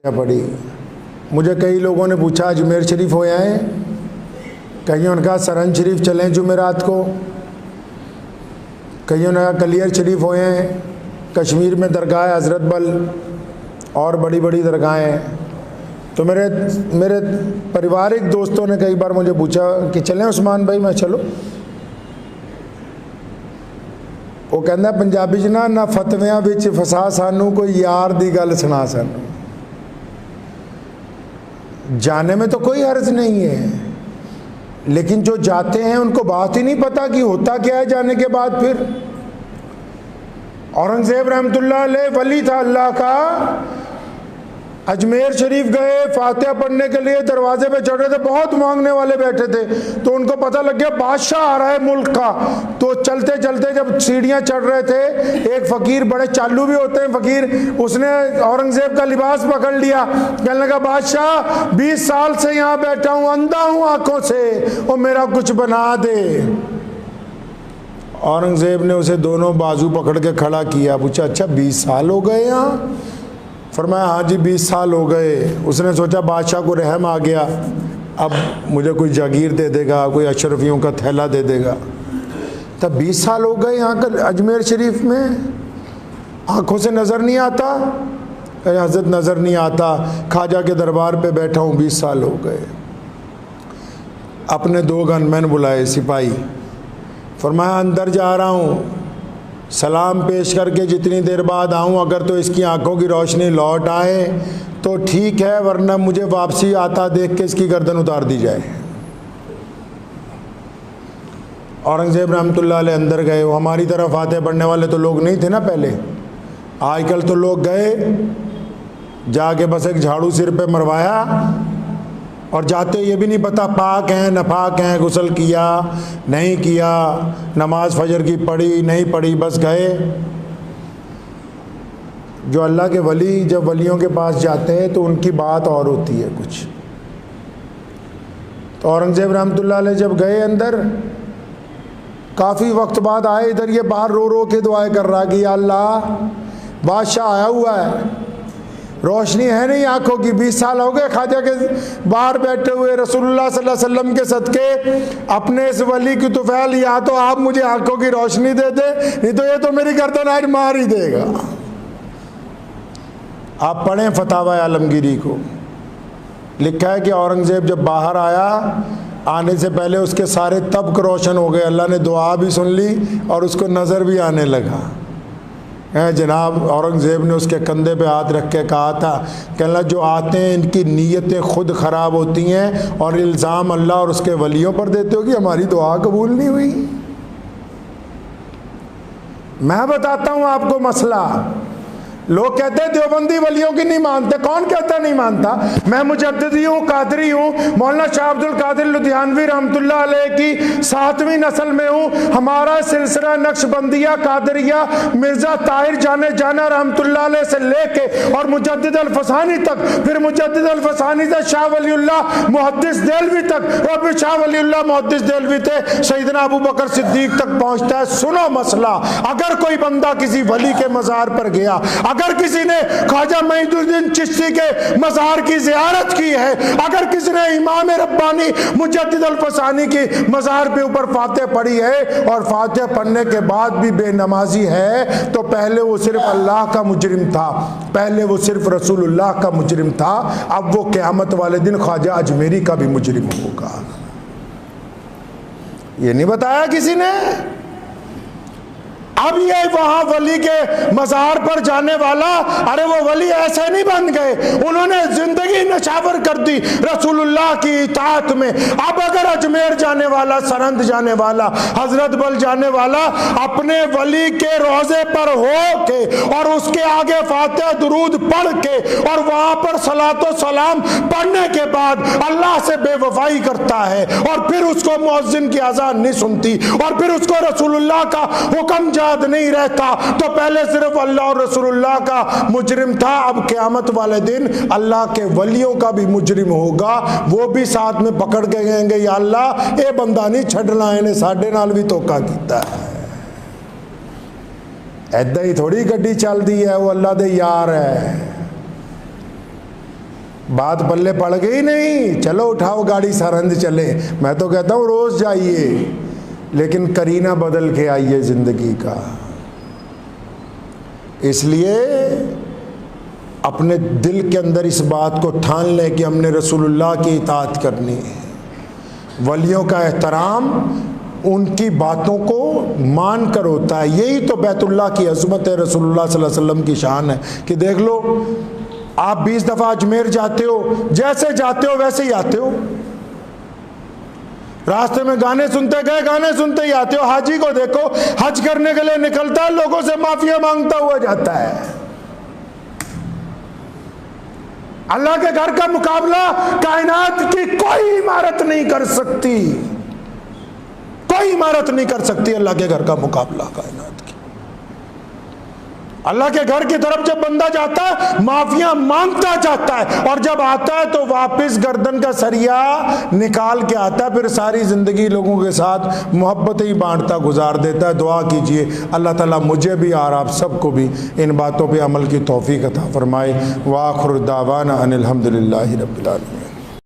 पड़ी। मुझे कई लोगों ने पूछा अजमेर शरीफ हो आए, कईयों ने कहा सरन शरीफ चलें जुमेरात को, कईयों ने कहा कलियर शरीफ हो आए, कश्मीर में दरगाह हज़रत बल और बड़ी बड़ी दरगाहें। तो मेरे पारिवारिक दोस्तों ने कई बार मुझे पूछा कि चलें उस्मान भाई, मैं चलो। वो कहना पंजाबी च ना फतवियां विच फसा सानू कोई यार दी गल सुना सानू। जाने में तो कोई हर्ज नहीं है, लेकिन जो जाते हैं उनको बात ही नहीं पता कि होता क्या है जाने के बाद। फिर औरंगजेब रहमतुल्लाह अलैह वली था अल्लाह का, अजमेर शरीफ गए, फातिहा पढ़ने के लिए दरवाजे पे चढ़ रहे थे, बहुत मांगने वाले बैठे थे, तो उनको पता लग गया बादशाह आ रहा है मुल्क का। तो चलते चलते जब सीढ़ियां चढ़ रहे थे, एक फकीर, बड़े चालू भी होते हैं फकीर, उसने औरंगजेब का लिबास पकड़ लिया, कहने लगा बादशाह 20 साल से यहाँ बैठा हूँ, अंधा हूँ आंखों से, और मेरा कुछ बना दे। औरंगजेब ने उसे दोनों बाजू पकड़ के खड़ा किया, पूछा अच्छा 20 साल हो गए यहाँ? फरमाया हाँ जी 20 साल हो गए। उसने सोचा बादशाह को रहम आ गया, अब मुझे कोई जागीर दे देगा, कोई अशरफियों का थैला दे देगा। तब 20 साल हो गए यहाँ का अजमेर शरीफ में, आंखों से नज़र नहीं आता? हजरत नज़र नहीं आता, ख्वाजा के दरबार पे बैठा हूँ 20 साल हो गए। अपने 2 गनमैन बुलाए सिपाही, फरमाया अंदर जा रहा हूँ, सलाम पेश करके जितनी देर बाद आऊँ, अगर तो इसकी आंखों की रोशनी लौट आए तो ठीक है, वरना मुझे वापसी आता देख के इसकी गर्दन उतार दी जाए। औरंगजेब रहमतुल्लाह अलैह अंदर गए। हमारी तरफ फातिहा पढ़ने वाले तो लोग नहीं थे ना पहले, आजकल तो लोग गए, जाके बस एक झाड़ू सिर पे मरवाया और जाते ये भी नहीं पता पाक हैं नफाक हैं, गुस्ल किया नहीं किया, नमाज फजर की पढ़ी नहीं पढ़ी, बस गए। जो अल्लाह के वली जब वलियों के पास जाते हैं तो उनकी बात और होती है कुछ। तो औरंगजेब रहमतुल्लाह अलैह जब गए अंदर, काफ़ी वक्त बाद आए इधर, ये बाहर रो रो के दुआएं कर रहा कि या अल्लाह बादशाह आया हुआ है, रोशनी है नहीं आंखों की, 20 साल हो गए ख्वाजा के बाहर बैठे हुए, रसूलुल्लाह सल्लल्लाहु अलैहि वसल्लम के सदके अपने इस वली की तुफैल, या तो आप मुझे आंखों की रोशनी दे दे, नहीं तो ये तो मेरी गर्दन आज मार ही देगा। आप पढ़ें फतावा आलमगीरी को, लिखा है कि औरंगजेब जब बाहर आया, आने से पहले उसके सारे तबक रोशन हो गए, अल्लाह ने दुआ भी सुन ली और उसको नज़र भी आने लगा। जनाब औरंगज़ेब ने उसके कंधे पे हाथ रख के कहा था, कहना जो आते हैं इनकी नीयतें खुद ख़राब होती हैं और इल्ज़ाम अल्लाह और उसके वलियों पर देते हो कि हमारी दुआ कबूल नहीं हुई। मैं बताता हूँ आपको मसला। लोग कहते हैं देवबंदी वलियों की नहीं मानते, कौन कहता नहीं मानता? मैं मुजद्दिदी हूँ, कादरी हूँ, मौलाना शाह अब्दुल कादिर लुधियानवी रहमतुल्लाह अलैह की 7वीं नस्ल में हूँ। हमारा सिलसिला नक्शबंदिया कादरिया मिर्ज़ा ताहिर जाने जाना रहमतुल्लाह अलैह से लेके और मुजद्दिद अल-फसानी तक, फिर मुजद्दिद अल-फसानी से शाह वलीउल्लाह मुहद्दिस देलवी तक, और फिर शाह वलीउल्लाह मुहद्दिस देलवी थे सैयदना अबू बकर सिद्दीक तक पहुँचता है। सुनो मसला, अगर कोई बंदा किसी वली के मज़ार पर गया, अगर किसी ने ख्वाजा मोइनुद्दीन चिश्ती के मज़ार की ज़ियारत की है, अगर किसी ने इमाम रब्बानी मुजद्दिद अल-फसानी की मज़ार पे ऊपर फातिहा पढ़ी है और फातिहा पढ़ने के बाद भी बेनमाजी है, तो पहले वो सिर्फ अल्लाह का मुजरिम था, पहले वो सिर्फ रसूलुल्लाह का मुजरिम था, अब वो क़यामत वाले दिन ख्वाजा अजमेरी का भी मुजरिम होगा। ये नहीं बताया किसी ने। अब ये वहां वली के मज़ार पर जाने वाला, अरे वो वली ऐसे नहीं बन गए, उन्होंने जिंदगी नशावर कर दी रसूलुल्लाह की इताअत में। अब अगर अजमेर जाने वाला, सरंद जाने वाला, हजरत बल जाने वाला अपने वली के रोजे पर हो के और उसके आगे फातिहा दुरूद पढ़ के और वहां पर सलातो सलाम पढ़ने के बाद अल्लाह से बेवफाई करता है और फिर उसको मुअज्जिन की अज़ान नहीं सुनती और फिर उसको रसूलुल्लाह का हुक्म याद नहीं रहता, तो पहले सिर्फ अल्लाह और रसूलुल्लाह का मुजरिम था, अब क़यामत वाले दिन अल्लाह के वलियों का भी मुजरिम होगा। वो भी साथ में पकड़ के कहेंगे या अल्लाह ये बंदा नहीं छड़ना, इन्हें साडे नाल भी धोखा कीता है। ऐदा ही थोड़ी गड्डी चलती है, वो अल्लाह दे यार है। बात पल्ले पड़ गई नहीं, चलो उठाओ गाड़ी सरहंद चले। मैं तो कहता हूँ रोज जाइए, लेकिन करीना बदल के आइए जिंदगी का। इसलिए अपने दिल के अंदर इस बात को ठान लें कि हमने रसूलुल्लाह की इताअत करनी है, वलियों का एहतराम उनकी बातों को मान कर होता है। यही तो बैतुल्लाह की अज़मत है, रसूलुल्लाह सल्लल्लाहु अलैहि वसल्लम की शान है कि देख लो, आप 20 दफ़ा अजमेर जाते हो, जैसे जाते हो वैसे ही आते हो। रास्ते में गाने सुनते गए, गाने सुनते ही आते हो। हाजी को देखो, हज करने के लिए निकलता है, लोगों से माफिया मांगता हुआ जाता है। अल्लाह के घर का मुकाबला कायनात की कोई इमारत नहीं कर सकती, कोई इमारत नहीं कर सकती अल्लाह के घर का मुकाबला कायनात की। अल्लाह के घर की तरफ जब बंदा जाता है, माफिया मांगता जाता है, और जब आता है तो वापस गर्दन का सरिया निकाल के आता है, फिर सारी जिंदगी लोगों के साथ मोहब्बत ही बांटता गुजार देता है। दुआ कीजिए अल्लाह ताला मुझे भी और आप सबको भी इन बातों पे अमल की तौफीक अता फरमाए। व आखिर दावाना अनिल हम्दुलिल्लाहि रब्बिल आलमीन।